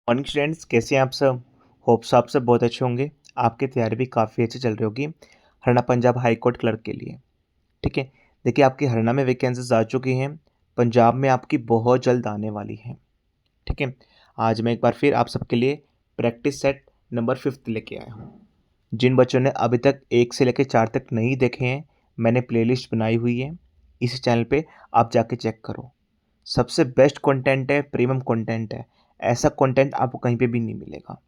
Morning students, कैसे हैं आप सब। होप्स आप सब बहुत अच्छे होंगे। आपकी तैयारी भी काफ़ी अच्छी चल रही होगी Haryana Punjab high court clerk के लिए। ठीक है, देखिए आपकी हरियाणा में वैकेंसीज आ चुकी हैं, पंजाब में आपकी बहुत जल्द आने वाली हैं। ठीक है, आज मैं एक बार फिर आप सबके लिए प्रैक्टिस सेट नंबर 5 लेके आया हूँ। जिन बच्चों ने अभी तक 1 से लेकर 4 तक नहीं देखे हैं, मैंने प्लेलिस्ट बनाई हुई है, इस चैनल पे आप जाके चेक करो। सबसे बेस्ट कंटेंट है, प्रीमियम कंटेंट है, ऐसा कंटेंट आपको कहीं पे भी नहीं मिलेगा।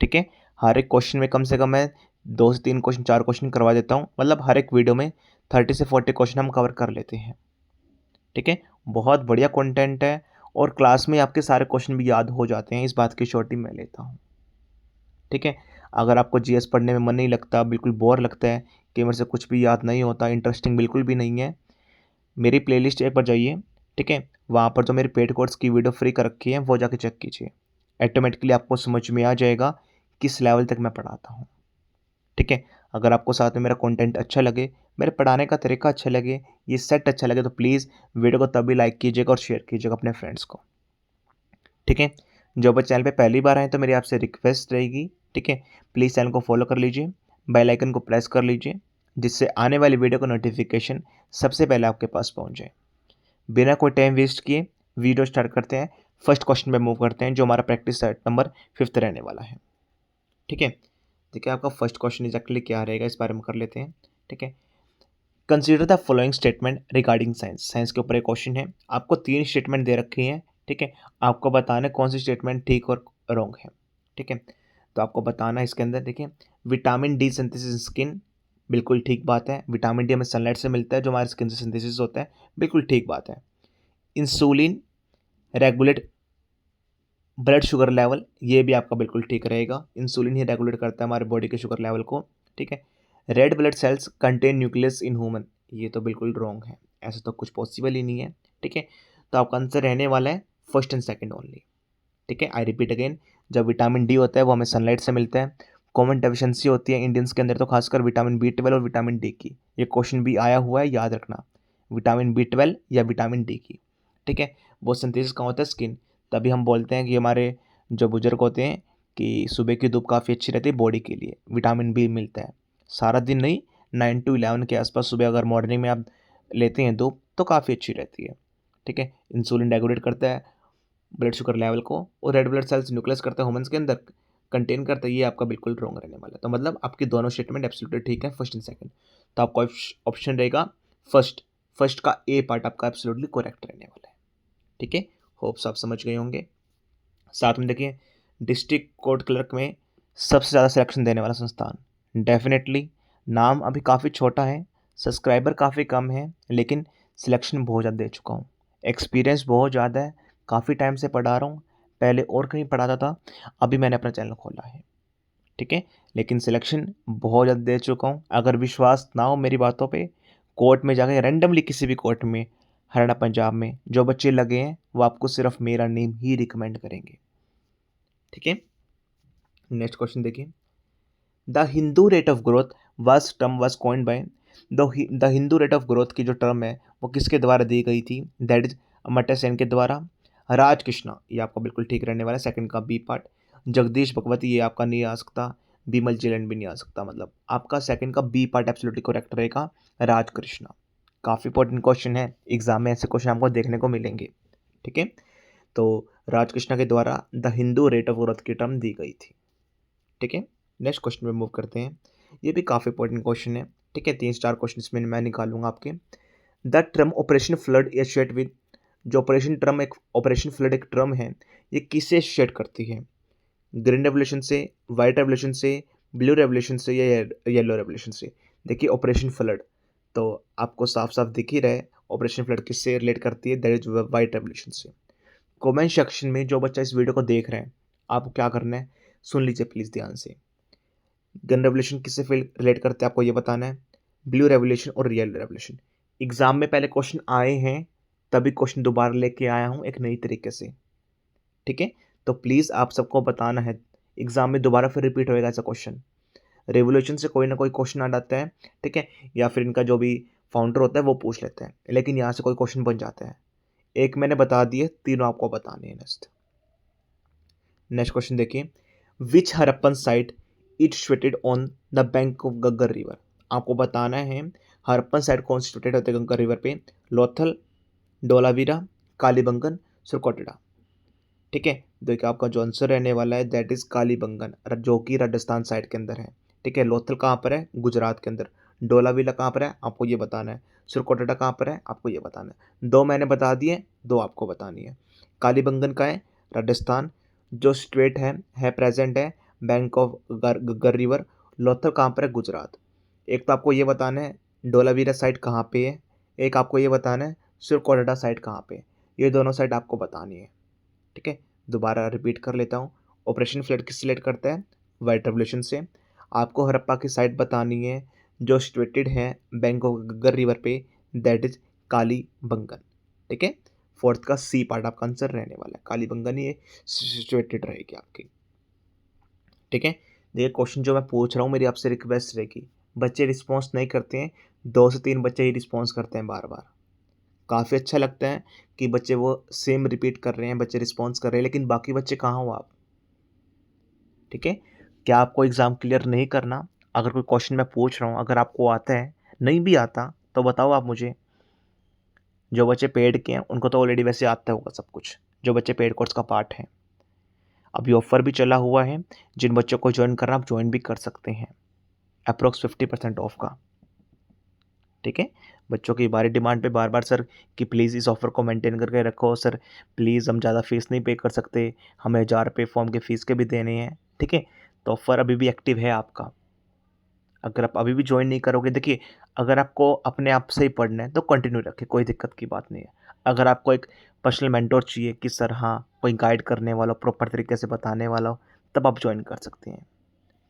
ठीक है, हर एक क्वेश्चन में कम से कम मैं 2 से 3 क्वेश्चन 4 क्वेश्चन करवा देता हूँ, मतलब हर एक वीडियो में 30 से 40 क्वेश्चन हम कवर कर लेते हैं। ठीक है, बहुत बढ़िया कंटेंट है और क्लास में आपके सारे क्वेश्चन भी याद हो जाते हैं, इस बात की श्योरिटी मैं लेता हूँ। ठीक है, अगर आपको जीएस पढ़ने में मन नहीं लगता, बिल्कुल बोर लगता है कि मेरे से कुछ भी याद नहीं होता, इंटरेस्टिंग बिल्कुल भी नहीं है, मेरी प्लेलिस्ट एक बार जाइए। ठीक है, वहाँ पर जो मेरे पेड कोर्स की वीडियो फ्री कर रखी है वो जाके चेक कीजिए। ऑटोमेटिकली आपको समझ में आ जाएगा किस लेवल तक मैं पढ़ाता हूँ। ठीक है, अगर आपको साथ में मेरा कंटेंट अच्छा लगे, मेरे पढ़ाने का तरीका अच्छा लगे, ये सेट अच्छा लगे, तो प्लीज़ वीडियो को तभी लाइक कीजिएगा और शेयर कीजिएगा अपने फ्रेंड्स को। ठीक है, जो बच्चे चैनल पे पहली बार आए तो मेरी आपसे रिक्वेस्ट रहेगी, ठीक है, प्लीज़ चैनल को फॉलो कर लीजिए, बेल आइकन को प्रेस कर लीजिए, जिससे आने वाली वीडियो का नोटिफिकेशन सबसे पहले आपके पास पहुंच जाए। बिना कोई टाइम वेस्ट किए वीडियो स्टार्ट करते हैं। फर्स्ट क्वेश्चन पे मूव करते हैं, जो हमारा प्रैक्टिस सेट नंबर 5 रहने वाला है। ठीक है, देखिए आपका फर्स्ट क्वेश्चन एग्जैक्टली क्या रहेगा, इस बारे में कर लेते हैं। ठीक है, consider the following statement regarding science. Science के ऊपर एक क्वेश्चन है, आपको 3 स्टेटमेंट दे रखी हैं। ठीक है, आपको बताना है कौन सी स्टेटमेंट ठीक और रॉन्ग है। ठीक है, तो आपको बताना है इसके अंदर, देखिए विटामिन डी सिंथेसिस स्किन, बिल्कुल ठीक बात है। विटामिन डी हमें सनलाइट से मिलता है, जो हमारे स्किन से सिंथेसिस होता है, बिल्कुल ठीक बात है। Insulin regulate blood sugar level, ये भी आपका बिल्कुल ठीक रहेगा, इंसुलिन ही रेगुलेट करता है हमारे बॉडी के शुगर लेवल को। ठीक है, red blood cells contain nucleus in human, ये तो बिल्कुल रॉन्ग है, ऐसा तो कुछ पॉसिबल ही नहीं है। ठीक है, तो आपका आंसर रहने वाला है फर्स्ट एंड सेकंड ओनली। ठीक है, आई रिपीट अगेन, जब विटामिन डी होता है वो हमें सनलाइट से मिलता है। कॉमन डेफिशिएंसी होती है इंडियंस के अंदर, तो खासकर विटामिन बी 12 और विटामिन डी की, ये क्वेश्चन भी आया हुआ है, याद रखना, विटामिन बी 12 या विटामिन डी की। ठीक है, वो सिंथेसिस कहाँ होता है, स्किन। तभी हम बोलते हैं कि हमारे जो बुजुर्ग होते हैं कि सुबह की धूप काफ़ी अच्छी रहती है बॉडी के लिए, विटामिन बी मिलता है सारा दिन नहीं, 9 to 11 के आसपास सुबह अगर मॉर्निंग में आप लेते हैं धूप तो काफ़ी अच्छी रहती है। ठीक है, इंसुलिन रेगुलेट करता है ब्लड शुगर लेवल को, और रेड ब्लड सेल्स न्यूक्लियस करते हैं ह्यूमंस के अंदर, कंटेन करता है, ये आपका बिल्कुल रॉन्ग रहने वाला है। तो मतलब आपकी दोनों स्टेटमेंट एब्सोल्युटली ठीक है, फर्स्ट एंड सेकंड। तो आपका ऑप्शन रहेगा फर्स्ट, फर्स्ट का ए पार्ट आपका एब्सोल्युटली करेक्ट रहने वाला है। ठीक है, होप्स आप समझ गए होंगे। साथ में देखिए, डिस्ट्रिक्ट कोर्ट क्लर्क में सबसे ज़्यादा सिलेक्शन देने वाला संस्थान, डेफिनेटली नाम अभी काफ़ी छोटा है, सब्सक्राइबर काफ़ी कम है, लेकिन सिलेक्शन बहुत ज़्यादा दे चुका हूँ, एक्सपीरियंस बहुत ज़्यादा है, काफ़ी टाइम से पढ़ा रहा हूँ, पहले और कहीं पढ़ाता था, अभी मैंने अपना चैनल खोला है। ठीक है, लेकिन सिलेक्शन बहुत ज़्यादा दे चुका हूँ। अगर विश्वास ना हो मेरी बातों पे, कोर्ट में जाके रैंडमली किसी भी कोर्ट में हरियाणा पंजाब में जो बच्चे लगे हैं वो आपको सिर्फ मेरा नेम ही रिकमेंड करेंगे। ठीक है, नेक्स्ट क्वेश्चन देखिए, the Hindu rate of growth was coined bye, the Hindu rate of growth की जो टर्म है वो किसके द्वारा दी गई थी, दैट इज अमर्त्य सेन के द्वारा। राज कृष्णा, ये आपका बिल्कुल ठीक रहने वाला है, सेकंड का बी पार्ट। जगदीश भगवती, ये आपका नहीं आ सकता, बिमल चिलन भी नहीं आ सकता, मतलब आपका सेकंड का बी पार्ट एब्सोल्युटली करेक्ट रहेगा, राज कृष्णा। काफ़ी इंपॉर्टेंट क्वेश्चन है, एग्जाम में ऐसे क्वेश्चन आपको देखने को मिलेंगे। ठीक है, तो राज कृष्णा के द्वारा the Hindu rate of growth की टर्म दी गई थी। ठीक है, नेक्स्ट क्वेश्चन पे मूव करते हैं, ये भी काफ़ी इंपॉर्टेंट क्वेश्चन है। ठीक है, 3 4 क्वेश्चन इसमें मैं निकालूंगा आपके। The term operation flood associate with, जो ऑपरेशन टर्म एक ऑपरेशन फ्लड एक टर्म है, ये किससे एसोसिएट करती है, ग्रीन रेवोल्यूशन से, वाइट रेवोल्यूशन से, ब्लू रेवोल्यूशन से या येलो रेवोल्यूशन से। देखिए ऑपरेशन फ्लड तो आपको साफ साफ दिख ही रहा है, ऑपरेशन फ्लड किससे रिलेट करती है, दैट इज वाइट रेवोल्यूशन से। कमेंट सेक्शन में जो बच्चा इस वीडियो को देख रहे हैं, आपको क्या करना है, सुन लीजिए प्लीज़ ध्यान से। गन रेवोल्यूशन किससे रिलेट करते हैं आपको ये बताना है, ब्लू रेवोल्यूशन और रियल रेवोल्यूशन। एग्जाम में पहले क्वेश्चन आए हैं, तभी क्वेश्चन दोबारा लेके आया हूँ एक नई तरीके से। ठीक है, तो प्लीज़ आप सबको बताना है, एग्जाम में दोबारा फिर रिपीट होएगा ऐसा क्वेश्चन, रेवोल्यूशन से कोई ना कोई क्वेश्चन आ जाता है। ठीक है, या फिर इनका जो भी फाउंडर होता है वो पूछ लेते हैं, लेकिन यहाँ से कोई क्वेश्चन बन जाता है। एक मैंने बता दिए, तीनों आपको बताने हैं नेक्स्ट। नेक्स्ट क्वेश्चन देखिए, which Harappan site it situated on the bank of Ghaggar river. आपको बताना है हरप्पन साइट कौन सी सिचुएटेड होते हैं गंगा रिवर पे, लोथल, धोलावीरा, कालीबंगन, सुरकोटड़ा। ठीक है, देखिए आपका जो आंसर रहने वाला है दैट इज कालीबंगन, जो कि राजस्थान साइड के अंदर है। ठीक है, लोथल कहाँ पर है, गुजरात के अंदर। डोलावीला कहाँ पर है, आपको ये बताना है। सुरकोटड़ा कहाँ पर है, आपको ये बताना है। दो मैंने बता दिए, दो आपको बतानी है। कालीबंगन का है राजस्थान, जो स्टेट है प्रेजेंट है bank of Ghaggar river. Lothal कहाँ पर है, गुजरात। एक तो आपको ये बताना है डोलावीरा साइड कहाँ पे है, एक आपको ये बताना है सुरकोटड़ा साइड कहाँ पे है। ये दोनों साइड आपको बतानी है। ठीक है, दोबारा रिपीट कर लेता हूँ। ऑपरेशन फ्लड किस सिलेक्ट करता है, वाइट रेवोल्यूशन से। आपको हड़प्पा की साइट बतानी है जो सिचुएटेड है बैंक ऑफ गग्गर रिवर पे, दैट इज कालीबंगन। ठीक है, फोर्थ का सी पार्ट आपका आंसर रहने वाला है, कालीबंगन ये सिचुएटेड रहेगी आपकी। ठीक है, देखिए क्वेश्चन जो मैं पूछ रहा हूँ मेरी आपसे रिक्वेस्ट रहेगी, बच्चे रिस्पॉन्स नहीं करते हैं, 2 से 3 बच्चे ही रिस्पॉन्स करते हैं बार बार। काफ़ी अच्छा लगता है कि बच्चे वो सेम रिपीट कर रहे हैं, बच्चे रिस्पॉन्स कर रहे हैं, लेकिन बाकी बच्चे कहाँ हो आप। ठीक है, क्या आपको एग्ज़ाम क्लियर नहीं करना, अगर कोई क्वेश्चन मैं पूछ रहा हूँ अगर आपको आता है, नहीं भी आता तो बताओ आप मुझे। जो बच्चे पेड के हैं उनको तो ऑलरेडी वैसे आता होगा सब कुछ, जो बच्चे पेड कोर्स का पार्ट हैं। अभी ऑफर भी चला हुआ है, जिन बच्चों को ज्वाइन करना आप ज्वाइन भी कर सकते हैं, अप्रोक्स 50% ऑफ का। ठीक है, बच्चों की बारी डिमांड पे बार बार सर कि प्लीज़ इस ऑफ़र को मेंटेन करके रखो सर, प्लीज़ हम ज़्यादा फ़ीस नहीं पे कर सकते, हमें 1000 रुपये फॉर्म के फ़ीस के भी देने हैं। ठीक है, तो ऑफ़र अभी भी एक्टिव है आपका। अगर आप अभी भी ज्वाइन नहीं करोगे, देखिए अगर आपको अपने आप से ही पढ़ना है तो कंटिन्यू रखें, कोई दिक्कत की बात नहीं है। अगर आपको एक पर्सनल मेंटोर चाहिए कि सर हाँ कोई गाइड करने वाला हो, प्रॉपर तरीके से बताने वाला हो, तब आप ज्वाइन कर सकते हैं।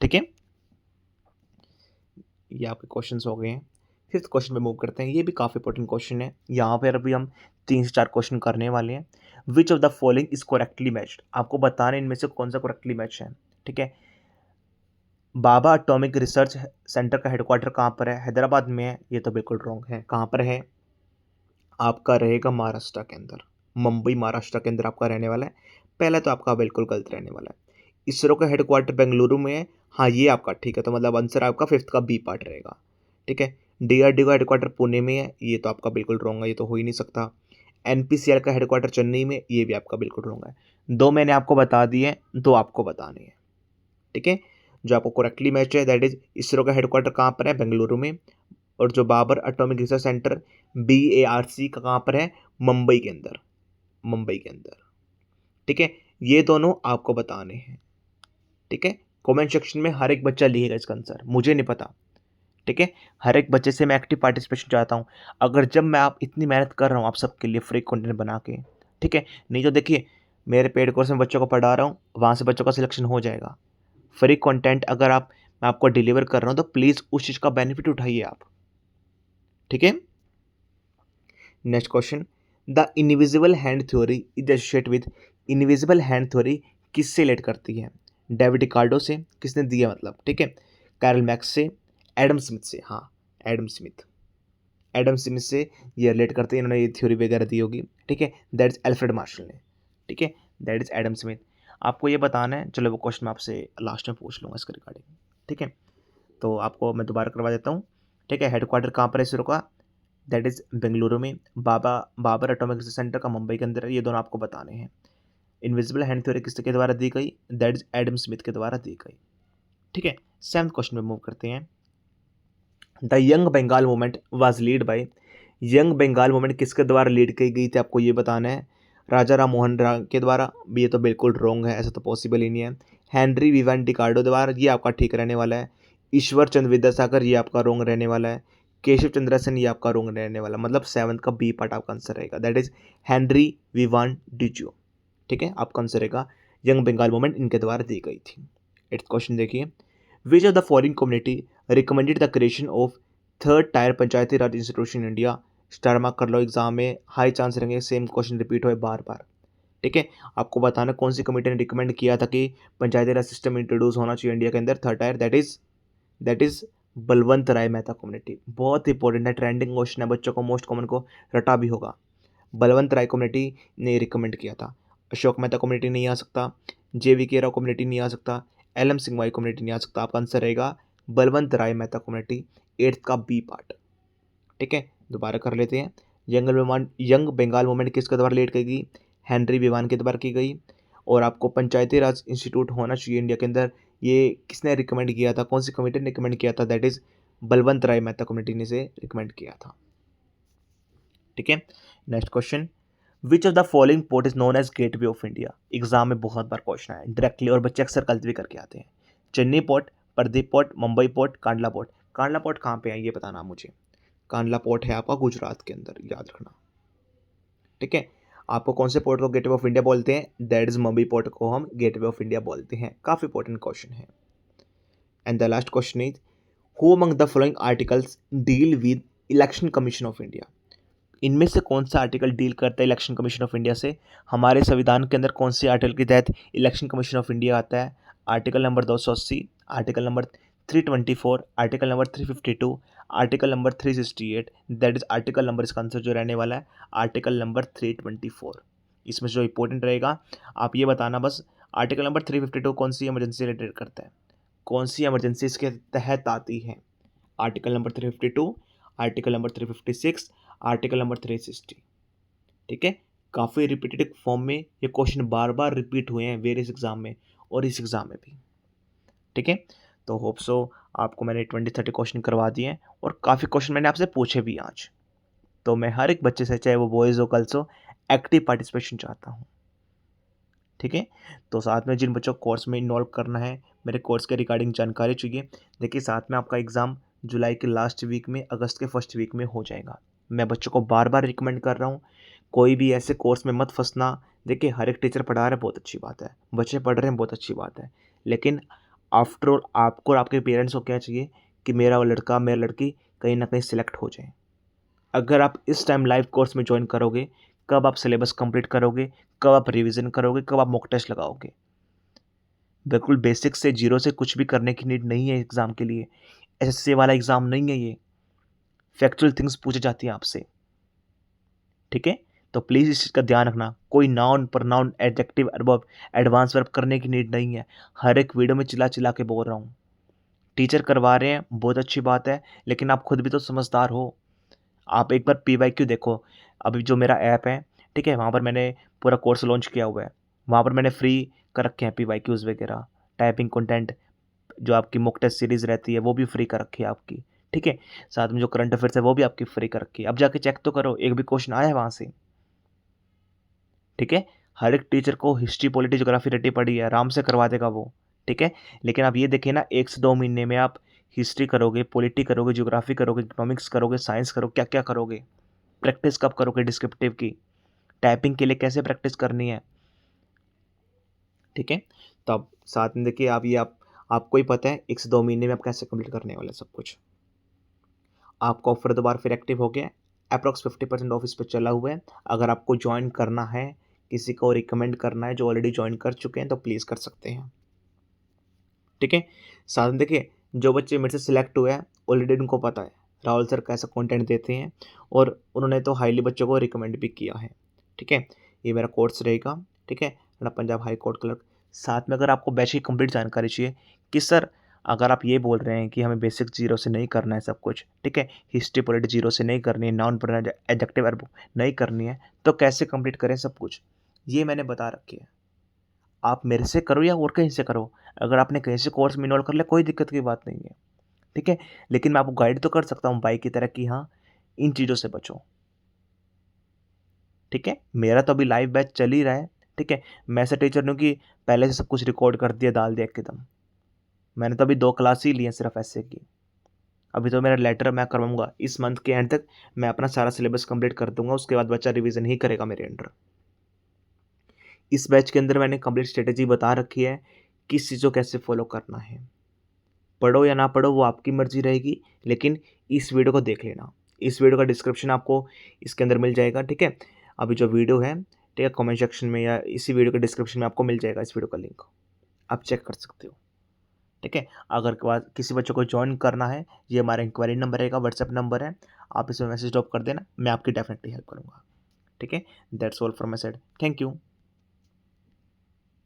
ठीक है, ये आपके क्वेश्चंस हो गए हैं। फिफ्थ क्वेश्चन पे मूव करते हैं, ये भी काफ़ी इंपॉर्टेंट क्वेश्चन है। यहाँ पर अभी हम 3 से 4 क्वेश्चन करने वाले हैं। विच of the following is correctly matched, आपको बताना है इनमें से कौन सा करेक्टली मैच है। ठीक है, बाबा एटॉमिक रिसर्च सेंटर का हेडक्वार्टर कहाँ पर है, हैदराबाद में है, ये तो बिल्कुल रॉन्ग है। कहाँ पर है, आपका रहेगा महाराष्ट्र के अंदर, मुंबई महाराष्ट्र के अंदर आपका रहने वाला है। पहले तो आपका बिल्कुल गलत रहने वाला है। इसरो का हेडक्वार्टर बेंगलुरु में है, हाँ ये आपका ठीक है, तो मतलब आंसर आपका फिफ्थ का बी पार्ट रहेगा। ठीक है, डीआरडीओ का हेडक्वार्टर पुणे में है, ये तो आपका बिल्कुल रॉन्ग है, ये तो हो ही नहीं सकता। एनपीसीएल का हेडक्वार्टर चेन्नई में, ये भी आपका बिल्कुल रॉन्ग है। दो मैंने आपको बता दिए, दो आपको बताने हैं। ठीक है, जो आपको करेक्टली मैच है दैट इज इसरो का हेडक्वार्टर कहाँ पर है, बेंगलुरु में। और जो बाबर एटॉमिक रिसर्च सेंटर BARC का कहाँ पर है, मुंबई के अंदर, मुंबई के अंदर। ठीक है, ये दोनों आपको बताने हैं। ठीक है, कमेंट सेक्शन में हर एक बच्चा लिखेगा इसका आंसर, मुझे नहीं पता। ठीक है, हर एक बच्चे से मैं एक्टिव पार्टिसिपेशन चाहता हूँ। अगर जब मैं आप इतनी मेहनत कर रहा हूँ आप सबके लिए फ्री कंटेंट बना के, ठीक है, नहीं तो देखिए मेरे पेड कोर्स में बच्चों को पढ़ा रहा हूँ, वहाँ से बच्चों का सिलेक्शन हो जाएगा। फ्री कंटेंट अगर मैं आपको डिलीवर कर रहा हूँ तो प्लीज़ उस चीज़ का बेनिफिट उठाइए आप। ठीक है, next question, the invisible hand theory is associate with, invisible hand theory किससे रिलेट करती है, डेविड रिकार्डो से, किसने दिया मतलब। ठीक है, कैरल मैक्स से, एडम स्मिथ से, हाँ एडम स्मिथ, एडम स्मिथ से ये रिलेट करते हैं, इन्होंने ये थ्योरी वगैरह दी होगी। ठीक है, दैट इज एल्फ्रेड मार्शल ने। ठीक है, दैट इज एडम स्मिथ। आपको ये बताना है, चलो वो क्वेश्चन मैं आपसे लास्ट में पूछ लूँगा इसके रिगार्डिंग। ठीक है, तो आपको मैं दोबारा करवा देता हूँ। ठीक है, हेडक्वार्टर कहाँ पर है इसरो का, दैट इज़ बेंगलुरु में। बाबर एटॉमिक रिसर्च सेंटर का मुंबई के अंदर है, ये दोनों आपको बताने हैं। इनविजिबल हैंड थ्योरी किसके द्वारा दी गई, दैट इज एडम स्मिथ के द्वारा दी गई। ठीक है, 7th क्वेश्चन में मूव करते हैं। The young Bengal movement was lead by, young Bengal movement किसके द्वारा लीड की गई थी, आपको ये बताना है। राजा राम मोहन राय के द्वारा, ये तो बिल्कुल रॉन्ग है, ऐसा तो पॉसिबल ही नहीं है। हेनरी विवान डिकार्डो द्वारा, ये आपका ठीक रहने वाला है। ईश्वर चंद्र विद्यासागर, ये आपका रॉन्ग रहने वाला है। केशव चंद्र सेन, ये आपका रॉन्ग रहने वाला, मतलब 7th का बी पार्ट आपका आंसर रहेगा, दैट इज हेनरी विवान डिजो। ठीक है, आपका आंसर रहेगा यंग बंगाल मूवमेंट इनके द्वारा दी गई थी। 8th क्वेश्चन देखिए, विच of the following community recommended the creation of third tier Panchayati Raj institution in India. Star mark कर लो, एग्जाम में हाई चांस रहेंगे सेम क्वेश्चन रिपीट होए बार बार। ठीक है, आपको बताना कौन सी कमेटी ने रिकमेंड किया था कि पंचायती राज सिस्टम इंट्रोड्यूस होना चाहिए इंडिया के अंदर third tier, that is Balwant Rai Mehta community. बहुत इंपॉर्टेंट है, ट्रेंडिंग क्वेश्चन है, बच्चों को मोस्ट कॉमन को रटा भी होगा। बलवंत राय कम्युनिटी ने रिकमेंड किया था, अशोक मेहता कम्युनिटी नहीं आ सकता, JVK राव कम्युनिटी नहीं आ सकता, LM सिंघवाई कम्युनिटी नहीं आ सकता। आपका आंसर रहेगा बलवंत राय मेहता कम्युनिटी, 8th का बी पार्ट। ठीक है, दोबारा कर लेते हैं। यंग बंगाल मूवमेंट किसके द्वारा लीड की गई? हेनरी विवान के द्वारा की गई। और आपको पंचायती राज इंस्टीट्यूट होना चाहिए इंडिया के अंदर, ये किसने रिकमेंड किया था? कौन सी कमेटी ने रिकमेंड किया था? That is Balwant Rai Mehta committee ने से रिकमेंड किया था। ठीक है, next question, which of the following port is known as gateway of India? Exam में बहुत बार क्वेश्चन है डायरेक्टली, और बच्चे अक्सर गलत भी करके आते हैं। Chennai port, Paradip port, Mumbai port, Kandla port. Kandla port कहाँ पे है ये बताना मुझे। कांडला पोर्ट है आपका गुजरात के अंदर, याद रखना। ठीक है, आपको कौन से पोर्ट को गेटवे ऑफ इंडिया बोलते हैं? दैट इज मुंबई पोर्ट को हम गेटवे ऑफ इंडिया बोलते हैं। काफी इंपॉर्टेंट क्वेश्चन है। And the last question is, who among the following articles deal with election commission of India? इनमें से कौन सा आर्टिकल डील करता है इलेक्शन कमीशन ऑफ इंडिया से? हमारे संविधान के अंदर कौन से आर्टिकल के तहत इलेक्शन कमीशन ऑफ इंडिया आता है? Article number 280, article number 324, article number 352, article number 368। That is article number, इसका आंसर जो रहने वाला है आर्टिकल नंबर 324। इसमें जो इंपॉर्टेंट रहेगा आप ये बताना बस, आर्टिकल नंबर 352 कौन सी इमरजेंसी रिलेटेड करता है? कौन सी इमरजेंसी इसके तहत आती है? Article number 352, article number 356, article number 360। ठीक है, काफ़ी रिपीटेड फॉर्म में ये क्वेश्चन बार बार रिपीट हुए हैं वेरियस एग्जाम में और इस एग्जाम में भी। ठीक है, तो होप सो आपको मैंने 20-30 क्वेश्चन करवा दिए हैं, और काफ़ी क्वेश्चन मैंने आपसे पूछे भी आज। तो मैं हर एक बच्चे से, चाहे वो बॉयज़ हो गर्ल्स हो, एक्टिव पार्टिसिपेशन चाहता हूँ। ठीक है, तो साथ में जिन बच्चों को कोर्स में इन्वॉल्व करना है, मेरे कोर्स के रिगार्डिंग जानकारी चाहिए, देखिए साथ में आपका एग्ज़ाम जुलाई के लास्ट वीक में, अगस्त के फर्स्ट वीक में हो जाएगा। मैं बच्चों को बार बार रिकमेंड कर रहा हूँ, कोई भी ऐसे कोर्स में मत फंसना। देखिए हर एक टीचर पढ़ा रहा है, बहुत अच्छी बात है, बच्चे पढ़ रहे हैं, बहुत अच्छी बात है, लेकिन आफ्टर ऑल आपको और आपके पेरेंट्स को क्या चाहिए कि मेरा वो लड़का, मेरा लड़की कहीं ना कहीं सिलेक्ट हो जाए। अगर आप इस टाइम लाइव कोर्स में ज्वाइन करोगे, कब आप सिलेबस कंप्लीट करोगे, कब आप रिवीजन करोगे, कब आप मॉक टेस्ट लगाओगे? बिल्कुल बेसिक से, जीरो से कुछ भी करने की नीड नहीं है एग्ज़ाम के लिए। एसएससी वाला एग्ज़ाम नहीं है ये, फैक्चुअल थिंग्स पूछी जाती हैं आपसे। ठीक है, तो प्लीज़ इस चीज़ का ध्यान रखना, कोई noun, pronoun, adjective, adverb, advance verb करने की नीड नहीं है। हर एक वीडियो में चिल्ला चिल्ला के बोल रहा हूँ। टीचर करवा रहे हैं, बहुत अच्छी बात है, लेकिन आप खुद भी तो समझदार हो। आप एक बार PYQ देखो, अभी जो मेरा ऐप है, ठीक है, वहाँ पर मैंने पूरा कोर्स लॉन्च किया हुआ है। वहाँ पर मैंने फ्री कर रखे हैं PYQs वगैरह, टाइपिंग कंटेंट, जो आपकी मॉक टेस्ट सीरीज़ रहती है वो भी फ्री कर रखी है आपकी। ठीक है, साथ में जो करंट अफेयर्स है वो भी आपकी फ्री कर रखी है। अब जाके चेक तो करो, एक भी क्वेश्चन आया है वहाँ से? ठीक है, हर एक टीचर को हिस्ट्री, पॉलिटी, ज्योग्राफी रटी पड़ी है, आराम से करवा देगा वो। ठीक है, लेकिन आप ये देखिए ना, 1 से 2 महीने में आप हिस्ट्री करोगे, पॉलिटी करोगे, ज्योग्राफी करोगे, इकोनॉमिक्स करोगे, साइंस करोगे, क्या क्या करोगे? प्रैक्टिस कब करोगे डिस्क्रिप्टिव की? टाइपिंग के लिए कैसे प्रैक्टिस करनी है? ठीक है, तो अब साथ में देखिए, आप ये आपको ही पता है 1 से 2 महीने में आप कैसे कंप्लीट करने वाले सब कुछ। आपका ऑफर दोबारा फिर एक्टिव हो गया, अप्रॉक्स 50% ऑफ इस पर चला हुआ है। अगर आपको ज्वाइन करना है, किसी को रिकमेंड करना है जो ऑलरेडी ज्वाइन कर चुके हैं, तो प्लीज़ कर सकते हैं। ठीक है, साथ में देखिए, जो बच्चे मेरे से सिलेक्ट हुए हैं ऑलरेडी उनको पता है राहुल सर कैसा कंटेंट देते हैं, और उन्होंने तो हाईली बच्चों को रिकमेंड भी किया है। ठीक है, ये मेरा कोर्स रहेगा। ठीक है, Haryana Punjab high court clerk. साथ में अगर आपको बैच की कंप्लीट जानकारी चाहिए कि सर, अगर आप ये बोल रहे हैं कि हमें बेसिक जीरो से नहीं करना है सब कुछ, ठीक है, हिस्ट्री पॉलिटी जीरो से नहीं करनी है, नाउन प्रोनाउन एडजेक्टिव वर्ब नहीं करनी है, तो कैसे कंप्लीट करें सब कुछ, ये मैंने बता रखी है। आप मेरे से करो या और कहीं से करो, अगर आपने कहीं से कोर्स में इन्वॉल्व कर लिया, कोई दिक्कत की बात नहीं है। ठीक है, लेकिन मैं आपको गाइड तो कर सकता हूँ बाई की तरह कि हाँ, इन चीज़ों से बचो। ठीक है, मेरा तो अभी लाइव बैच चल ही रहा है। ठीक है, मैं ऐसा टीचर नहीं हूँ कि पहले से सब कुछ रिकॉर्ड कर दिया, डाल दिया एकदम। मैंने तो अभी 2 क्लास ही ली हैं सिर्फ ऐसे की। अभी तो मेरा लेटर मैं करवाऊँगा इस मंथ के एंड तक, मैं अपना सारा सिलेबस कंप्लीट कर दूंगा, उसके बाद बच्चा रिवीजन ही करेगा मेरे अंडर। इस बैच के अंदर मैंने कंप्लीट स्ट्रेटेजी बता रखी है, किस चीज़ को कैसे फॉलो करना है। पढ़ो या ना पढ़ो वो आपकी मर्जी रहेगी, लेकिन इस वीडियो को देख लेना। इस वीडियो का डिस्क्रिप्शन आपको इसके अंदर मिल जाएगा। ठीक है, अभी जो वीडियो है, ठीक है, कमेंट सेक्शन में या इसी वीडियो के डिस्क्रिप्शन में आपको मिल जाएगा इस वीडियो का लिंक, आप चेक कर सकते हो। ठीक है, अगर के बाद किसी बच्चों को ज्वाइन करना है, ये हमारा इंक्वायरी नंबर रहेगा, व्हाट्सएप नंबर है, आप इसमें मैसेज ड्रॉप कर देना, मैं आपकी डेफिनेटली हेल्प करूँगा। ठीक है, that's all from my side, thank you.